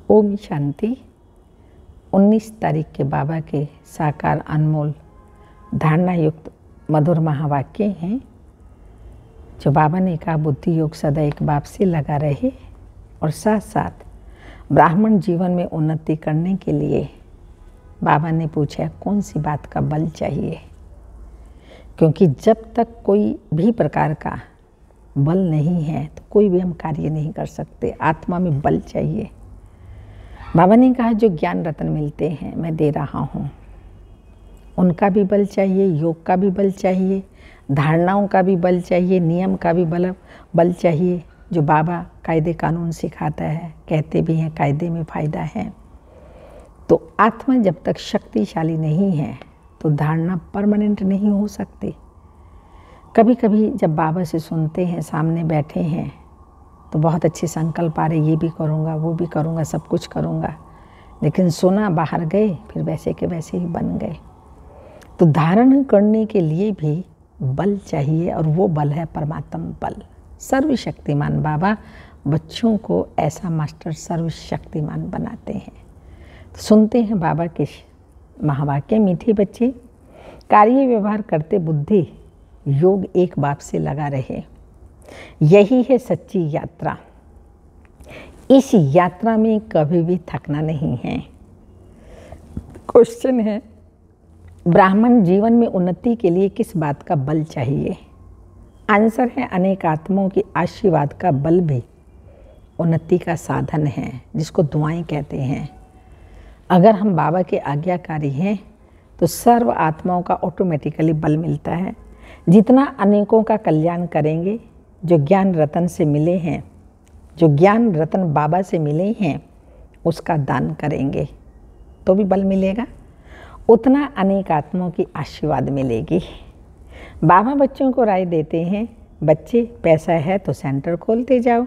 ओम शांति। 19 तारीख के बाबा के साकार अनमोल धारणा युक्त मधुर महावाक्य हैं जो बाबा ने कहा, बुद्धि योग सदा एक बाप से लगा रहे और साथ साथ ब्राह्मण जीवन में उन्नति करने के लिए बाबा ने पूछा कौन सी बात का बल चाहिए, क्योंकि जब तक कोई भी प्रकार का बल नहीं है तो कोई भी हम कार्य नहीं कर सकते। आत्मा में बल चाहिए। बाबा ने कहा जो ज्ञान रत्न मिलते हैं मैं दे रहा हूँ, उनका भी बल चाहिए, योग का भी बल चाहिए, धारणाओं का भी बल चाहिए, नियम का भी बल चाहिए। जो बाबा कायदे कानून सिखाता है, कहते भी हैं कायदे में फ़ायदा है। तो आत्मा जब तक शक्तिशाली नहीं है तो धारणा परमानेंट नहीं हो सकती। कभी कभी जब बाबा से सुनते हैं, सामने बैठे हैं तो बहुत अच्छे संकल्प आ रहे, ये भी करूँगा, वो भी करूँगा, सब कुछ करूँगा, लेकिन सुना बाहर गए फिर वैसे के वैसे ही बन गए। तो धारण करने के लिए भी बल चाहिए और वो बल है परमात्मा बल। सर्वशक्तिमान बाबा बच्चों को ऐसा मास्टर सर्वशक्तिमान बनाते हैं। तो सुनते हैं बाबा के महावाक्य, मीठे बच्चे कार्य व्यवहार करते बुद्धि योग एक बाप से लगा रहे, यही है सच्ची यात्रा। इस यात्रा में कभी भी थकना नहीं है। क्वेश्चन है, ब्राह्मण जीवन में उन्नति के लिए किस बात का बल चाहिए? आंसर है अनेक आत्माओं की आशीर्वाद का बल भी उन्नति का साधन है, जिसको दुआएं कहते हैं। अगर हम बाबा के आज्ञाकारी हैं तो सर्व आत्माओं का ऑटोमेटिकली बल मिलता है। जितना अनेकों का कल्याण करेंगे, जो ज्ञान रतन से मिले हैं, जो ज्ञान रतन बाबा से मिले हैं, उसका दान करेंगे तो भी बल मिलेगा, उतना अनेक आत्माओं की आशीर्वाद मिलेगी। बाबा बच्चों को राय देते हैं, बच्चे पैसा है तो सेंटर खोलते जाओ,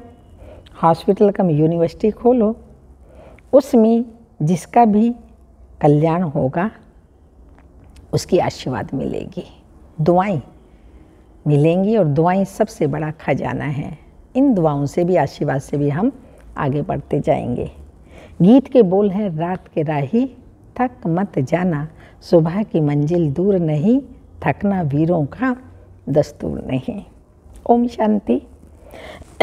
हॉस्पिटल कम यूनिवर्सिटी खोलो, उसमें जिसका भी कल्याण होगा उसकी आशीर्वाद मिलेगी, दुआएं मिलेंगी। और दुआएं सबसे बड़ा खजाना है। इन दुआओं से भी, आशीर्वाद से भी हम आगे बढ़ते जाएंगे। गीत के बोल हैं, रात के राही थक मत जाना, सुबह की मंजिल दूर नहीं, थकना वीरों का दस्तूर नहीं। ओम शांति।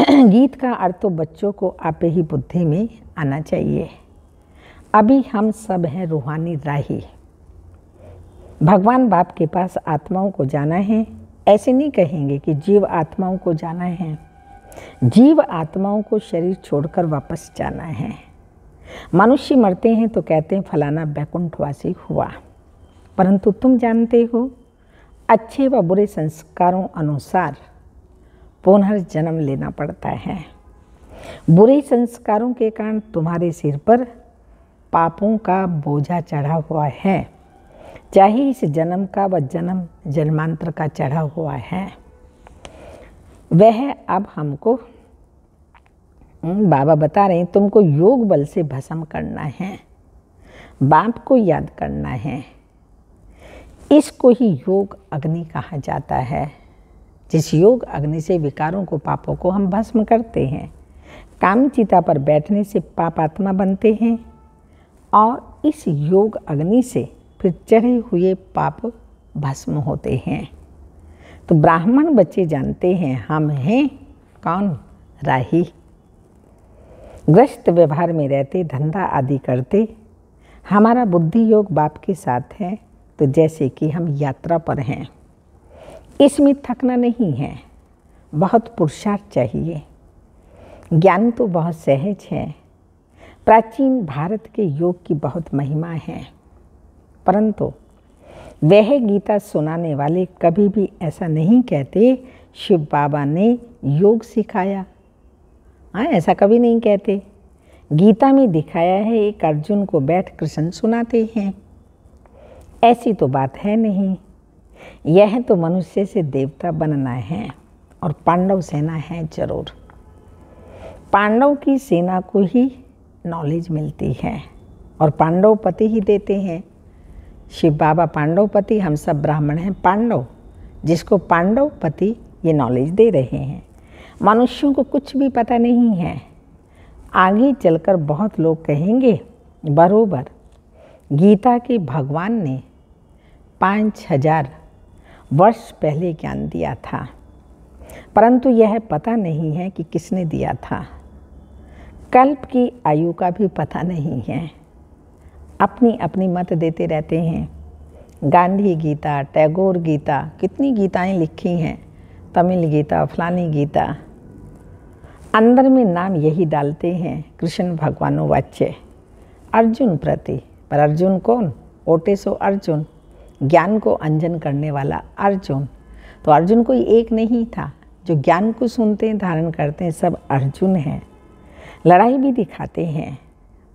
गीत का अर्थ तो बच्चों को आपे ही बुद्धि में आना चाहिए। अभी हम सब हैं रूहानी राही। भगवान बाप के पास आत्माओं को जाना है। ऐसे नहीं कहेंगे कि जीव आत्माओं को जाना है। जीव आत्माओं को शरीर छोड़कर वापस जाना है। मनुष्य मरते हैं तो कहते हैं फलाना बैकुंठवासी हुआ, परंतु तुम जानते हो अच्छे व बुरे संस्कारों अनुसार पुनर्जन्म लेना पड़ता है। बुरे संस्कारों के कारण तुम्हारे सिर पर पापों का बोझा चढ़ा हुआ है, चाहे इस जन्म का व जन्मांतर का चढ़ा हुआ है। वह अब हमको बाबा बता रहे हैं, तुमको योग बल से भस्म करना है, बाप को याद करना है। इसको ही योग अग्नि कहा जाता है। जिस योग अग्नि से विकारों को, पापों को हम भस्म करते हैं। काम चिता पर बैठने से पापात्मा बनते हैं और इस योग अग्नि से फिर चढ़े हुए पाप भस्म होते हैं। तो ब्राह्मण बच्चे जानते हैं हम हैं कौन? राही। ग्रस्त व्यवहार में रहते, धंधा आदि करते, हमारा बुद्धि योग बाप के साथ है तो जैसे कि हम यात्रा पर हैं। इसमें थकना नहीं है, बहुत पुरुषार्थ चाहिए। ज्ञान तो बहुत सहज है। प्राचीन भारत के योग की बहुत महिमा है, परंतु वह गीता सुनाने वाले कभी भी ऐसा नहीं कहते शिव बाबा ने योग सिखाया। हाँ, ऐसा कभी नहीं कहते। गीता में दिखाया है एक अर्जुन को बैठ कृष्ण सुनाते हैं, ऐसी तो बात है नहीं। यह तो मनुष्य से देवता बनना है और पांडव सेना है जरूर। पांडव की सेना को ही नॉलेज मिलती है और पांडव पति ही देते हैं। शिव बाबा पांडव पति, हम सब ब्राह्मण हैं पांडव, जिसको पांडव पति ये नॉलेज दे रहे हैं। मनुष्यों को कुछ भी पता नहीं है। आगे चलकर बहुत लोग कहेंगे बरोबर गीता के भगवान ने 5000 वर्ष पहले ज्ञान दिया था, परंतु यह पता नहीं है कि किसने दिया था। कल्प की आयु का भी पता नहीं है। अपनी अपनी मत देते रहते हैं। गांधी गीता, टैगोर गीता, कितनी गीताएं लिखी हैं, तमिल गीता, फलानी गीता। अंदर में नाम यही डालते हैं कृष्ण भगवानो वाच्य अर्जुन प्रति। पर अर्जुन कौन? ओटे सो अर्जुन, ज्ञान को अंजन करने वाला अर्जुन। तो अर्जुन कोई एक नहीं था। जो ज्ञान को सुनते हैं, धारण करते हैं, सब अर्जुन हैं। लड़ाई भी दिखाते हैं,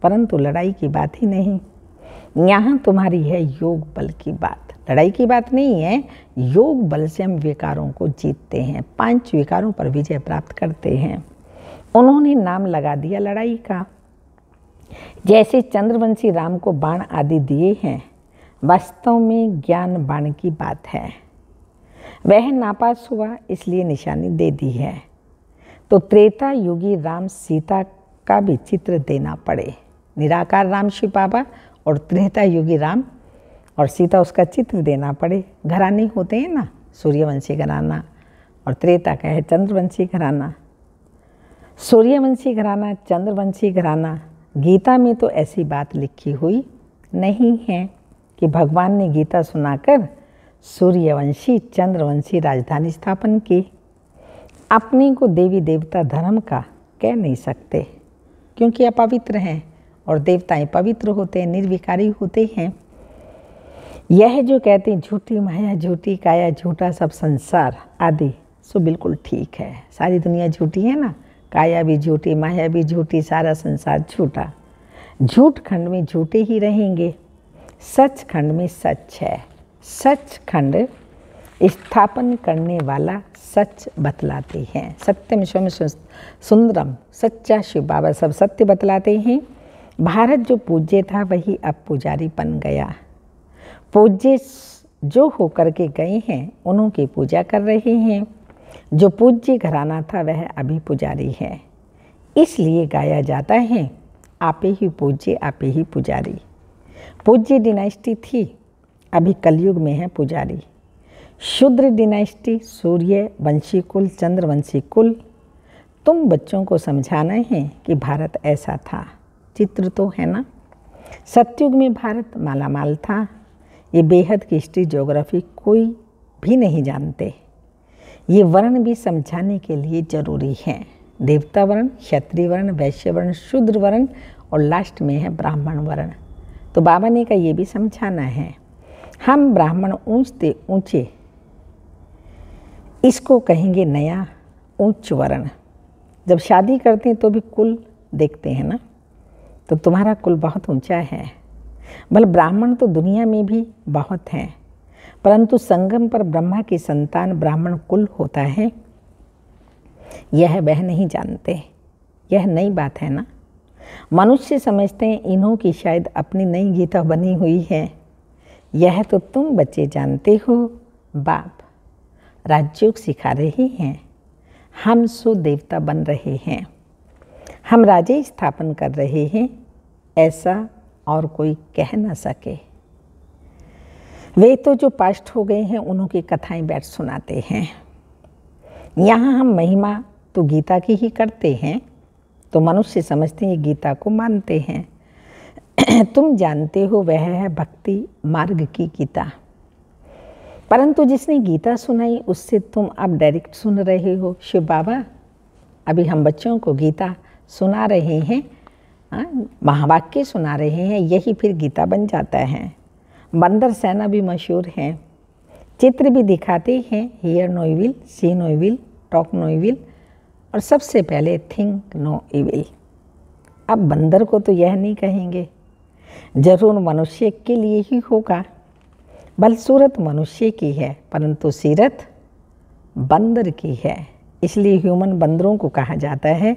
परंतु लड़ाई की बात ही नहीं। यहाँ तुम्हारी है योग बल की बात, लड़ाई की बात नहीं है। योग बल से हम विकारों को जीतते हैं, 5 विकारों पर विजय प्राप्त करते हैं। उन्होंने नाम लगा दिया लड़ाई का। जैसे चंद्रवंशी राम को बाण आदि दिए हैं, वास्तव में ज्ञान बाण की बात है। वह नापास हुआ, इसलिए निशानी दे दी है। तो त्रेता युगी राम सीता का भी चित्र देना पड़े। निराकार राम शिव बाबा और त्रेता युगी राम और सीता, उसका चित्र देना पड़े। घराने होते हैं ना, सूर्यवंशी घराना, और त्रेता का है चंद्रवंशी घराना। सूर्यवंशी घराना, चंद्रवंशी घराना। गीता में तो ऐसी बात लिखी हुई नहीं है कि भगवान ने गीता सुनाकर सूर्यवंशी चंद्रवंशी राजधानी स्थापन की। अपने को देवी देवता धर्म का कह नहीं सकते, क्योंकि अपवित्र हैं और देवताएं पवित्र होते हैं, निर्विकारी होते हैं। यह जो कहते हैं झूठी माया, झूठी काया, झूठा सब संसार आदि, सो बिल्कुल ठीक है। सारी दुनिया झूठी है ना, काया भी झूठी, माया भी झूठी, सारा संसार झूठा। झूठ खंड में झूठे ही रहेंगे, सच खंड में सच है। सच खंड स्थापन करने वाला सच बतलाते हैं। सत्यम शिवम सुंदरम, सच्चा शिव बाबा सब सत्य बतलाते हैं। भारत जो पूज्य था वही अब पुजारी बन गया। पूज्य जो होकर के गए हैं उन्हों की पूजा कर रहे हैं। जो पूज्य घराना था वह अभी पुजारी है। इसलिए गाया जाता है आपे ही पूज्य आपे ही पुजारी। पूज्य डिनाइस्टी थी, अभी कलयुग में है पुजारी। शूद्र डिनाइस्टी, सूर्य वंशी कुल, चंद्रवंशी कुल। तुम बच्चों को समझाना है कि भारत ऐसा था। चित्र तो है ना। सतयुग में भारत मालामाल था। ये बेहद की हिस्ट्री ज्योग्राफी कोई भी नहीं जानते। ये वर्ण भी समझाने के लिए जरूरी हैं। देवता वर्ण, क्षत्रिय वर्ण, वैश्य वर्ण, शूद्र वर्ण और लास्ट में है ब्राह्मण वर्ण। तो बाबा ने का ये भी समझाना है। हम ब्राह्मण ऊंचते ऊंचे, इसको कहेंगे नया उच्च वर्ण। जब शादी करते हैं तो भी कुल देखते हैं ना, तो तुम्हारा कुल बहुत ऊंचा है। भले ब्राह्मण तो दुनिया में भी बहुत हैं, परंतु संगम पर ब्रह्मा की संतान ब्राह्मण कुल होता है, यह वह नहीं जानते। यह नई बात है ना। मनुष्य समझते हैं इन्हों की शायद अपनी नई गीता बनी हुई है। यह तो तुम बच्चे जानते हो। बाप राजयोग सिखा रहे हैं, हम सो देवता बन रहे हैं, हम राज्य स्थापन कर रहे हैं, ऐसा और कोई कह न सके। वे तो जो पास्ट हो गए हैं उन्हों की कथाएं बैठ सुनाते हैं। यहाँ हम महिमा तो गीता की ही करते हैं, तो मनुष्य समझते हैं गीता को मानते हैं। तुम जानते हो वह है भक्ति मार्ग की गीता, परंतु जिसने गीता सुनाई उससे तुम अब डायरेक्ट सुन रहे हो। शिव बाबा अभी हम बच्चों को गीता सुना रहे हैं, महावाक्य सुना रहे हैं, यही फिर गीता बन जाता है। बंदर सेना भी मशहूर है, चित्र भी दिखाते हैं, hear no evil, see no evil, talk no evil, और सबसे पहले थिंक नो इविल। अब बंदर को तो यह नहीं कहेंगे, जरूर मनुष्य के लिए ही होगा। बल सूरत मनुष्य की है, परंतु सीरत बंदर की है। इसलिए ह्यूमन बंदरों को कहा जाता है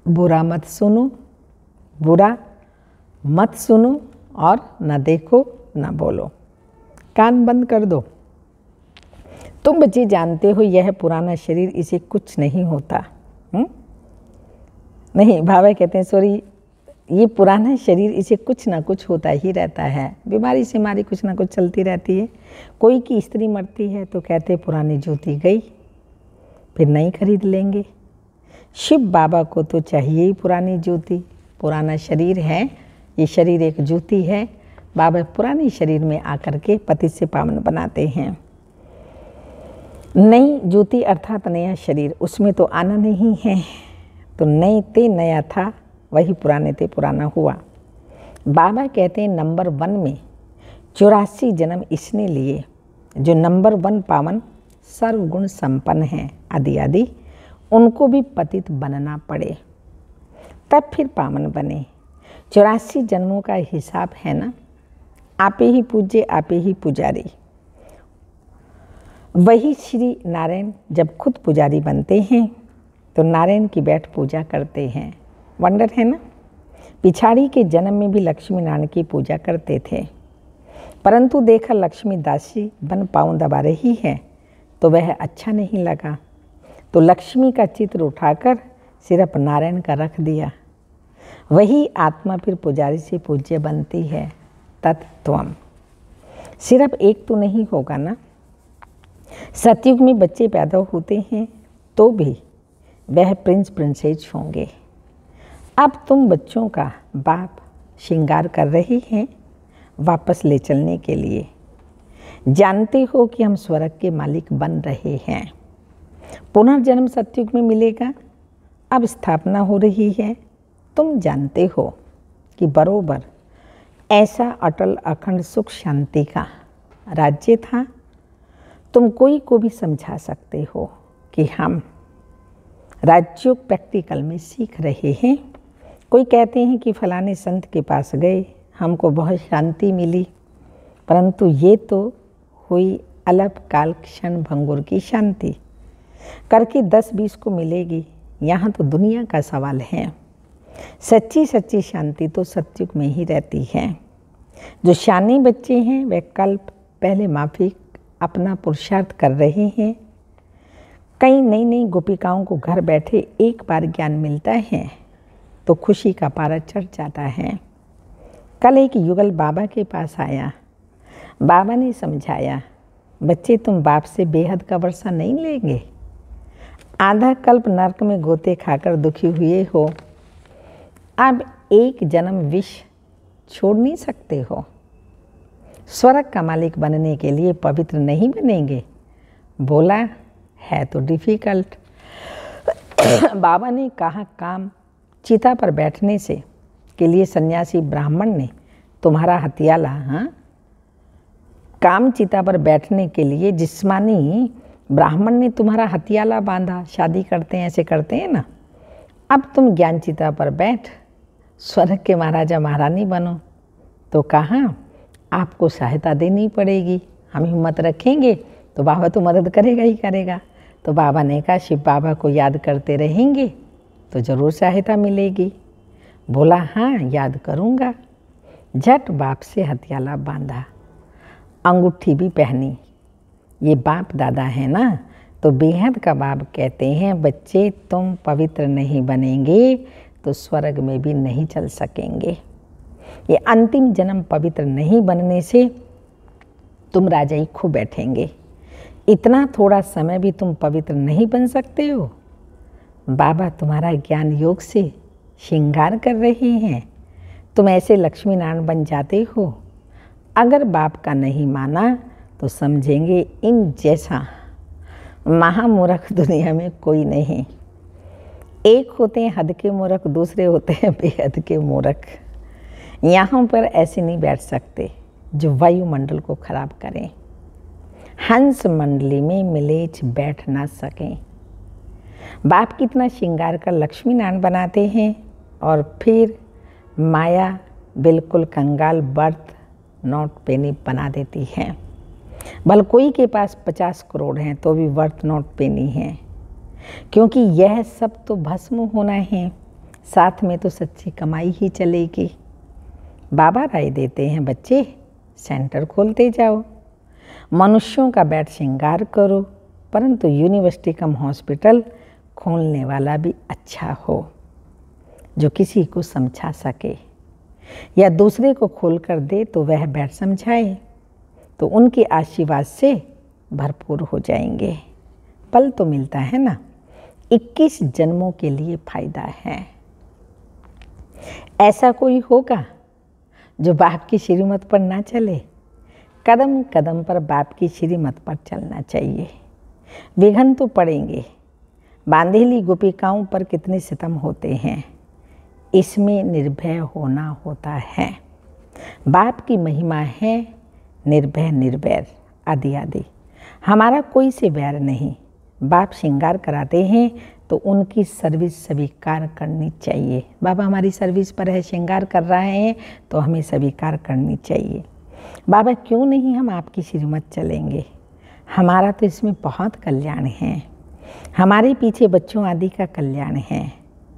बुरा मत सुनो, बुरा मत सुनो और न देखो न बोलो, कान बंद कर दो। तुम बच्चे जानते हो यह पुराना शरीर, इसे कुछ नहीं होता। नहीं, बाबा कहते हैं सॉरी, ये पुराना शरीर, इसे कुछ ना कुछ होता ही रहता है, बीमारी से हमारी कुछ ना कुछ चलती रहती है। कोई की स्त्री मरती है तो कहते पुरानी जूती गई, फिर नई खरीद लेंगे। शिव बाबा को तो चाहिए ही पुरानी जूती, पुराना शरीर है, ये शरीर एक जूती है। बाबा पुरानी शरीर में आकर के पतित से पावन बनाते हैं। नई जूती अर्थात नया शरीर, उसमें तो आना नहीं है, तो नए ते नया था, वही पुराने ते पुराना हुआ। बाबा कहते हैं नंबर 1 में 84 जन्म इसने लिए जो नंबर 1 पावन सर्वगुण संपन्न हैं आदि आदि, उनको भी पतित बनना पड़े तब फिर पावन बने। 84 जन्मों का हिसाब है ना, आपे ही पूज्य आपे ही पुजारी। वही श्री नारायण जब खुद पुजारी बनते हैं तो नारायण की बैठ पूजा करते हैं। वंडर है ना। पिछाड़ी के जन्म में भी लक्ष्मी नारायण की पूजा करते थे, परंतु देखा लक्ष्मी दासी बन पाँव दबा रही है तो वह अच्छा नहीं लगा, तो लक्ष्मी का चित्र उठाकर सिर्फ नारायण का रख दिया। वही आत्मा फिर पुजारी से पूज्य बनती है। तत्त्वम सिर्फ एक तो नहीं होगा ना। सतयुग में बच्चे पैदा होते हैं तो भी वह प्रिंस प्रिंसेस होंगे। अब तुम बच्चों का बाप श्रृंगार कर रही हैं वापस ले चलने के लिए। जानते हो कि हम स्वर्ग के मालिक बन रहे हैं। पुनर्जन्म सतयुग में मिलेगा, अब स्थापना हो रही है। तुम जानते हो कि बरोबर ऐसा अटल अखंड सुख शांति का राज्य था। तुम कोई को भी समझा सकते हो कि हम राजयोग प्रैक्टिकल में सीख रहे हैं। कोई कहते हैं कि फलाने संत के पास गए, हमको बहुत शांति मिली, परंतु ये तो हुई अल्प काल क्षण भंगुर की शांति, करके 10-20 को मिलेगी। यहाँ तो दुनिया का सवाल है। सच्ची सच्ची शांति तो सतयुग में ही रहती है। जो शानी बच्चे हैं वे कल्प पहले माफिक अपना पुरुषार्थ कर रहे हैं। कई नई नई गोपिकाओं को घर बैठे एक बार ज्ञान मिलता है तो खुशी का पारा चढ़ जाता है। कल एक युगल बाबा के पास आया। बाबा ने समझाया, बच्चे तुम बाप से बेहद का वर्षा नहीं लेंगे। आधा कल्प नरक में गोते खाकर दुखी हुए हो, अब एक जन्म विष छोड़ नहीं सकते हो। स्वर्ग का मालिक बनने के लिए पवित्र नहीं बनेंगे। बोला है तो डिफ़िकल्ट। बाबा ने कहा काम चिता पर बैठने से के लिए सन्यासी ब्राह्मण ने तुम्हारा हथियाला, हाँ, काम चिता पर बैठने के लिए जिस्मानी ब्राह्मण ने तुम्हारा हथियाला बांधा। शादी करते हैं ऐसे करते हैं ना। अब तुम ज्ञान चिता पर बैठ स्वर्ग के महाराजा महारानी बनो, तो कहाँ आपको सहायता देनी पड़ेगी। हम हिम्मत रखेंगे तो बाबा तो मदद करेगा ही करेगा। तो बाबा ने कहा शिव बाबा को याद करते रहेंगे तो ज़रूर सहायता मिलेगी। बोला हाँ याद करूँगा। झट बाप से हथियाला बांधा, अंगूठी भी पहनी। ये बाप दादा है ना, तो बेहद का बाप कहते हैं बच्चे तुम पवित्र नहीं बनेंगे तो स्वर्ग में भी नहीं चल सकेंगे। ये अंतिम जन्म पवित्र नहीं बनने से तुम राजाई खो बैठेंगे। इतना थोड़ा समय भी तुम पवित्र नहीं बन सकते हो। बाबा तुम्हारा ज्ञान योग से श्रृंगार कर रहे हैं, तुम ऐसे लक्ष्मी नारायण बन जाते हो। अगर बाप का नहीं माना तो समझेंगे इन जैसा महामूर्ख दुनिया में कोई नहीं। एक होते हैं हद के मूर्ख, दूसरे होते हैं बेहद के मूर्ख। यहाँ पर ऐसे नहीं बैठ सकते जो वायुमंडल को खराब करें। हंस मंडली में मिलेच बैठ ना सकें। बाप कितना श्रृंगार कर लक्ष्मी नारायण बनाते हैं और फिर माया बिल्कुल कंगाल बर्थ नॉट पेनी बना देती है। भले कोई के पास 50 करोड़ हैं तो भी वर्थ नॉट पेनी है, क्योंकि यह सब तो भस्म होना है, साथ में तो सच्ची कमाई ही चलेगी। बाबा राय देते हैं बच्चे सेंटर खोलते जाओ, मनुष्यों का बैठ श्रृंगार करो, परंतु यूनिवर्सिटी कम हॉस्पिटल खोलने वाला भी अच्छा हो। जो किसी को समझा सके या दूसरे को खोल कर दे तो वह बैठ समझाए, तो उनके आशीर्वाद से भरपूर हो जाएंगे। पल तो मिलता है ना, 21 जन्मों के लिए फायदा है। ऐसा कोई होगा जो बाप की श्रीमत पर ना चले? कदम कदम पर बाप की श्रीमत पर चलना चाहिए। विघ्न तो पड़ेंगे, बांधेली गोपिकाओं पर कितने सितम होते हैं, इसमें निर्भय होना होता है। बाप की महिमा है निर्भय निर्वैर आदि आदि। हमारा कोई से वैर नहीं। बाप श्रृंगार कराते हैं तो उनकी सर्विस स्वीकार करनी चाहिए। बाबा हमारी सर्विस पर है, श्रृंगार कर रहे हैं तो हमें स्वीकार करनी चाहिए। बाबा क्यों नहीं हम आपकी श्रीमत चलेंगे? हमारा तो इसमें बहुत कल्याण है। हमारे पीछे बच्चों आदि का कल्याण है।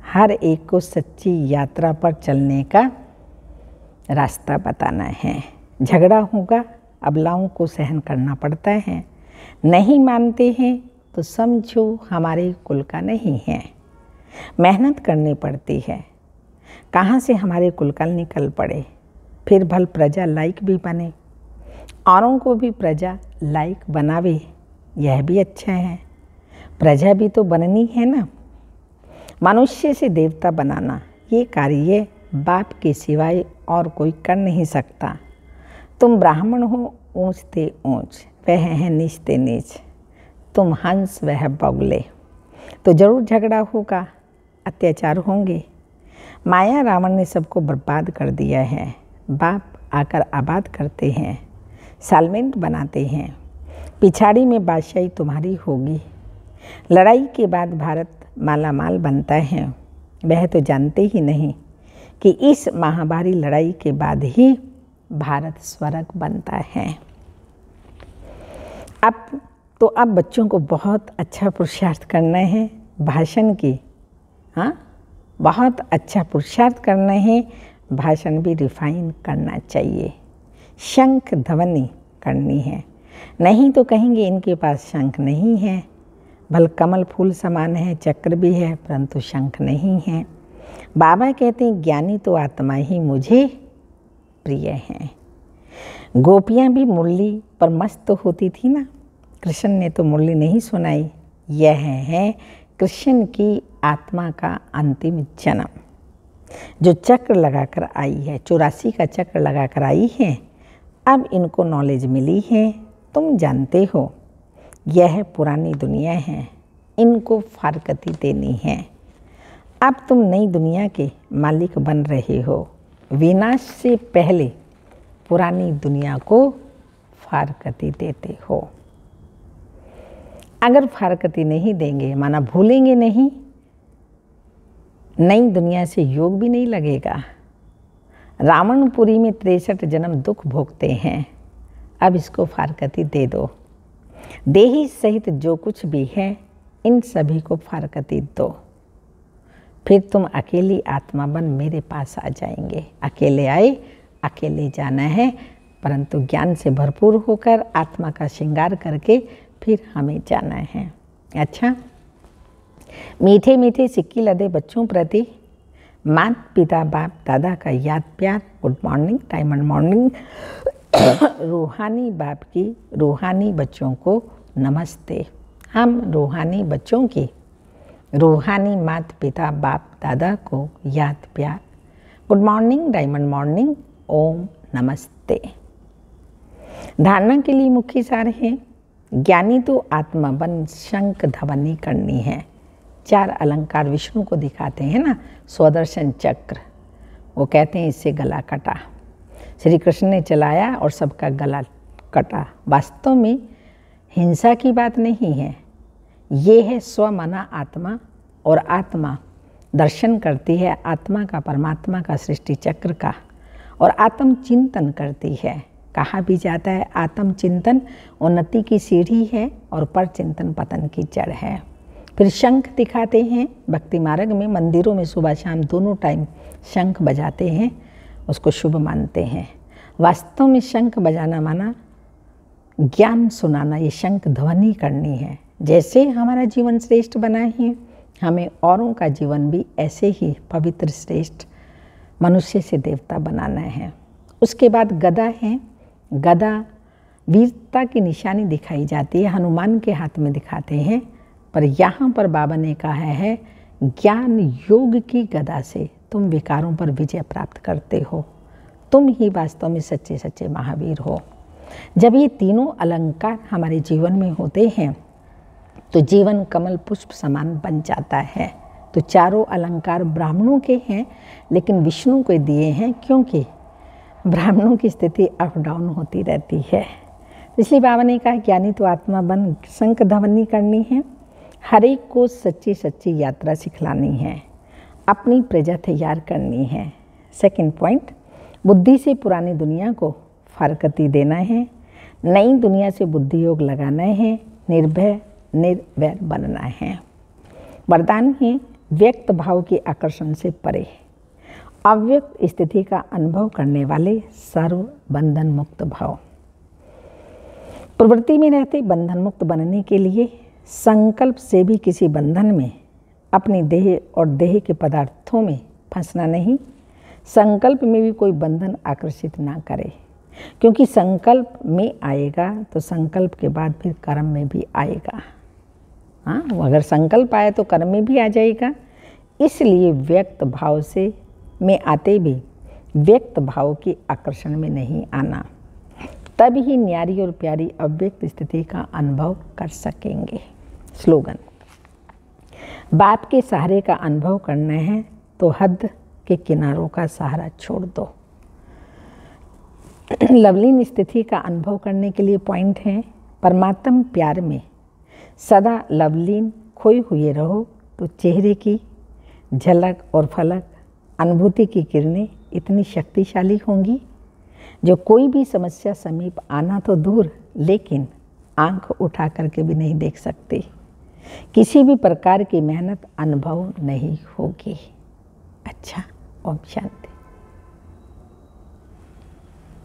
हर एक को सच्ची यात्रा पर चलने का रास्ता बताना है। झगड़ा होगा, अबलाओं को सहन करना पड़ता है। नहीं मानते हैं तो समझो हमारे कुल का नहीं है। मेहनत करनी पड़ती है। कहाँ से हमारे कुल का निकल पड़े, फिर भल प्रजा लायक भी बने, औरों को भी प्रजा लायक बनावे, यह भी अच्छा है। प्रजा भी तो बननी है ना। मनुष्य से देवता बनाना ये कार्य बाप के सिवाय और कोई कर नहीं सकता। तुम ब्राह्मण हो ऊंच ते ऊंच, वह है नीच ते नीच। तुम हंस वह बगुले, तो जरूर झगड़ा होगा, अत्याचार होंगे। माया रावण ने सबको बर्बाद कर दिया है। बाप आकर आबाद करते हैं, सालमेंट बनाते हैं। पिछाड़ी में बादशाही तुम्हारी होगी। लड़ाई के बाद भारत मालामाल बनता है। वह तो जानते ही नहीं कि इस महाभारी लड़ाई के बाद ही भारत स्वर्ग बनता है। अब बच्चों को बहुत अच्छा पुरुषार्थ करना है भाषण की। हाँ, बहुत अच्छा पुरुषार्थ करना है। भाषण भी रिफाइन करना चाहिए। शंख ध्वनि करनी है, नहीं तो कहेंगे इनके पास शंख नहीं है। भल कमल फूल समान है, चक्र भी है, परंतु शंख नहीं है। बाबा कहते हैं ज्ञानी तो आत्मा ही मुझे प्रिय है। गोपियाँ भी मुरली पर मस्त होती थी ना। कृष्ण ने तो मुरली नहीं सुनाई। यह है कृष्ण की आत्मा का अंतिम जन्म, जो चक्र लगाकर आई है, 84 का चक्र लगाकर आई है। अब इनको नॉलेज मिली है। तुम जानते हो यह पुरानी दुनिया है, इनको फारकती देनी है। अब तुम नई दुनिया के मालिक बन रहे हो। विनाश से पहले पुरानी दुनिया को फारकती देते हो। अगर फारकती नहीं देंगे, माना भूलेंगे नहीं, नई दुनिया से योग भी नहीं लगेगा। रावणपुरी में 63 जन्म दुख भोगते हैं। अब इसको फारकती दे दो। देही सहित जो कुछ भी है इन सभी को फारकती दो। फिर तुम अकेली आत्मा बन मेरे पास आ जाएंगे। अकेले आए, अकेले जाना है, परंतु ज्ञान से भरपूर होकर आत्मा का श्रृंगार करके फिर हमें जाना है। अच्छा, मीठे मीठे सिक्की लदे बच्चों प्रति माता पिता बाप दादा का याद प्यार। Good morning, diamond morning. रूहानी बाप की रूहानी बच्चों को नमस्ते। हम रूहानी बच्चों की रूहानी माता पिता बाप दादा को याद प्यार। गुड मॉर्निंग, डायमंड मॉर्निंग, ओम नमस्ते। धारणा के लिए मुख्य सार है। ज्ञानी तो आत्मा बन शंख ध्वनि करनी है। 4 अलंकार विष्णु को दिखाते हैं ना, स्वदर्शन चक्र। वो कहते हैं इससे गला कटा। श्री कृष्ण ने चलाया और सबका गला कटा। वास्तव में हिंसा की बात नहीं है। ये है स्वमना आत्मा, और आत्मा दर्शन करती है आत्मा का, परमात्मा का, सृष्टि चक्र का, और आत्म चिंतन करती है। कहा भी जाता है आत्म चिंतन उन्नति की सीढ़ी है और पर चिंतन पतन की जड़ है। फिर शंख दिखाते हैं। भक्ति मार्ग में मंदिरों में सुबह शाम दोनों टाइम शंख बजाते हैं, उसको शुभ मानते हैं। वास्तव में शंख बजाना माना ज्ञान सुनाना। ये शंख ध्वनि करनी है। जैसे हमारा जीवन श्रेष्ठ बना है, हमें औरों का जीवन भी ऐसे ही पवित्र श्रेष्ठ मनुष्य से देवता बनाना है। उसके बाद गदा है। गदा वीरता की निशानी दिखाई जाती है, हनुमान के हाथ में दिखाते हैं, पर यहाँ पर बाबा ने कहा है ज्ञान योग की गदा से तुम विकारों पर विजय प्राप्त करते हो। तुम ही वास्तव में सच्चे सच्चे महावीर हो। जब ये तीनों अलंकार हमारे जीवन में होते हैं तो जीवन कमल पुष्प समान बन जाता है। तो चारों अलंकार ब्राह्मणों के हैं, लेकिन विष्णु को दिए हैं क्योंकि ब्राह्मणों की स्थिति अप डाउन होती रहती है। इसलिए बाबा ने कहा ज्ञानी तो आत्मा बन शंख ध्वनि करनी है, हर एक को सच्ची सच्ची यात्रा सिखलानी है, अपनी प्रजा तैयार करनी है। सेकंड पॉइंट, बुद्धि से पुरानी दुनिया को फारकती देना है, नई दुनिया से बुद्धि योग लगाना है, निर्भय निर्वैर बनना है। वरदान है व्यक्त भाव के आकर्षण से परे, अव्यक्त स्थिति का अनुभव करने वाले सर्व बंधन मुक्त भाव। प्रवृत्ति में रहते बंधन मुक्त बनने के लिए संकल्प से भी किसी बंधन में अपनी देह और देह के पदार्थों में फंसना नहीं। संकल्प में भी कोई बंधन आकर्षित ना करे, क्योंकि संकल्प में आएगा तो संकल्प के बाद फिर कर्म में भी आएगा। हाँ, अगर संकल्प आए तो कर्म में भी आ जाएगा। इसलिए व्यक्त भाव से में आते भी व्यक्त भाव के आकर्षण में नहीं आना, तब ही न्यारी और प्यारी अव्यक्त स्थिति का अनुभव कर सकेंगे। स्लोगन, बाप के सहारे का अनुभव करना है तो हद के किनारों का सहारा छोड़ दो। लवलीन स्थिति का अनुभव करने के लिए पॉइंट है परमात्म प्यार में सदा लवलीन खोए हुए रहो तो चेहरे की झलक और फलक अनुभूति की किरणें इतनी शक्तिशाली होंगी जो कोई भी समस्या समीप आना तो दूर, लेकिन आंख उठा करके भी नहीं देख सकती। किसी भी प्रकार की मेहनत अनुभव नहीं होगी। अच्छा, ओम शांति।